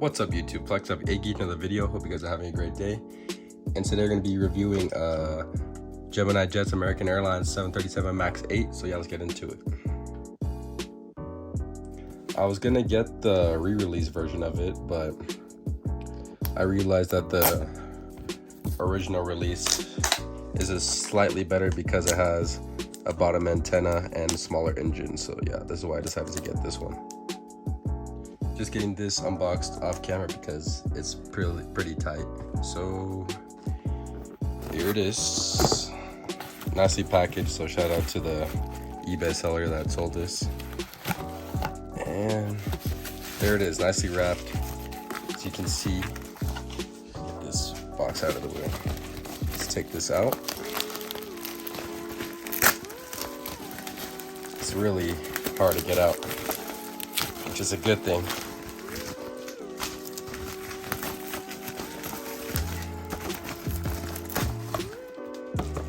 What's up YouTube? Plex up Iggy, another video. Hope you guys are having a great day. And today we're going to be reviewing Gemini Jets American Airlines 737 MAX 8. So yeah, let's get into it. I was going to get the re-release version of it, but I realized that the original release is slightly better because it has a bottom antenna and a smaller engine. So yeah, this is why I decided to get this one. Just getting this unboxed off camera because it's pretty tight. So here it is, nicely packaged. So shout out to the eBay seller that sold this. And there it is, nicely wrapped. As you can see, get this box out of the way. Let's take this out. It's really hard to get out, which is a good thing.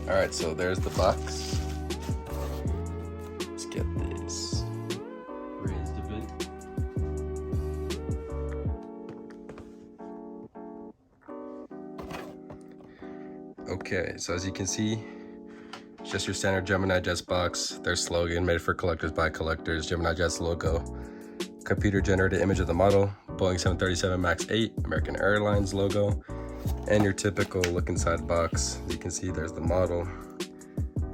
All right, so there's the box. Let's get this raised a bit. Okay, so as you can see, it's just your standard Gemini Jets box. Their slogan, made for collectors by collectors, Gemini Jets logo, computer generated image of the model, Boeing 737 MAX 8, American Airlines logo, and your typical look inside box. As you can see, there's the model,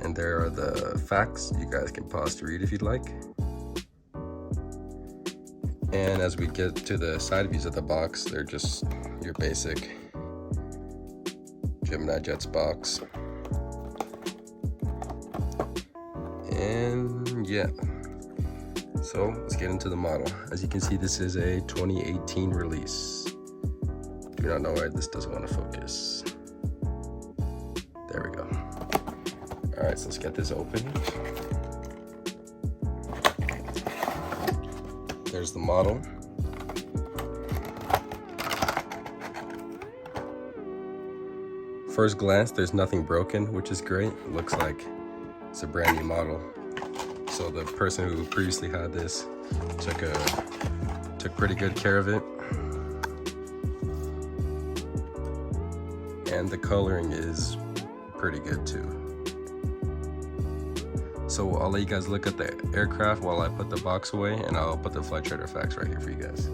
and there are the facts. You guys can pause to read if you'd like. And as we get to the side views of the box, they're just your basic Gemini Jets box. And yeah, so let's get into the model. As you can see, this is a 2018 release. Do not know why this doesn't want to focus. There we go. All right, so let's get this open. There's the model. First glance, there's nothing broken, which is great. It looks like it's a brand new model. So the person who previously had this took pretty good care of it. And the coloring is pretty good too. So I'll let you guys look at the aircraft while I put the box away, and I'll put the flight trader facts right here for you guys.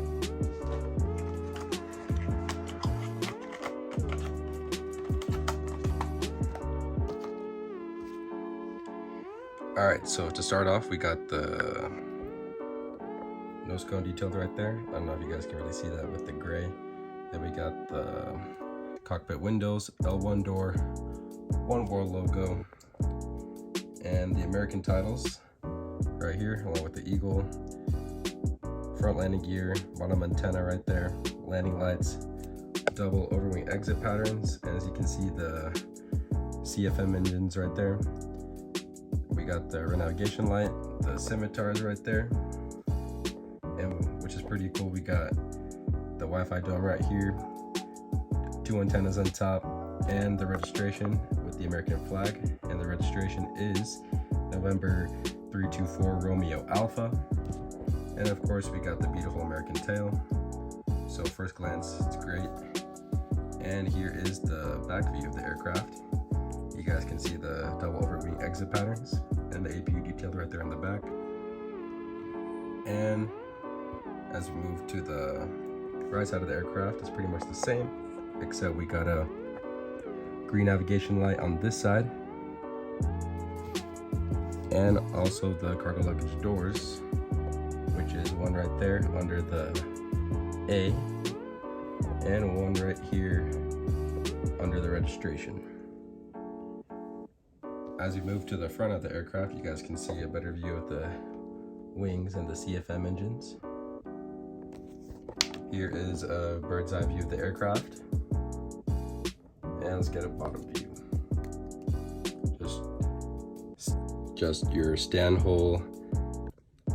All right, so to start off, we got the nose cone detailed right there. I don't know if you guys can really see that with the gray. Then we got the cockpit windows, L1 door, One World logo, and the American titles right here, along with the eagle, front landing gear, bottom antenna right there, landing lights, double overwing exit patterns, and as you can see, the CFM engines right there. We got the navigation light, the scimitars right there, and which is pretty cool. We got the Wi-Fi dome right here, two antennas on top, and the registration with the American flag, and the registration is November 324 Romeo Alpha. And of course, we got the beautiful American tail. So first glance, it's great. And here is the back view of the aircraft. You guys can see the double overwing exit patterns and the APU detailed right there in the back. And as we move to the right side of the aircraft, it's pretty much the same, except we got a green navigation light on this side, and also the cargo luggage doors, which is one right there under the A, and one right here under the registration. As we move to the front of the aircraft, you guys can see a better view of the wings and the CFM engines. Here is a bird's eye view of the aircraft. And let's get a bottom view. Just your stand hole,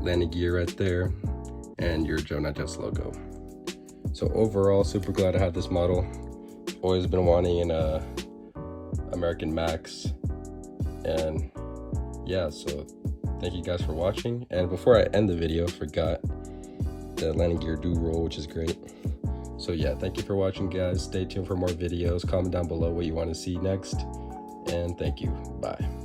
landing gear right there, and your Gemini Jets logo. So overall, super glad to have this model. Always been wanting an American Max. And yeah, so thank you guys for watching. And before I end the video, forgot the landing gear do roll, which is great. So yeah, thank you for watching, guys. Stay tuned for more videos. Comment down below what you want to see next, and thank you. Bye.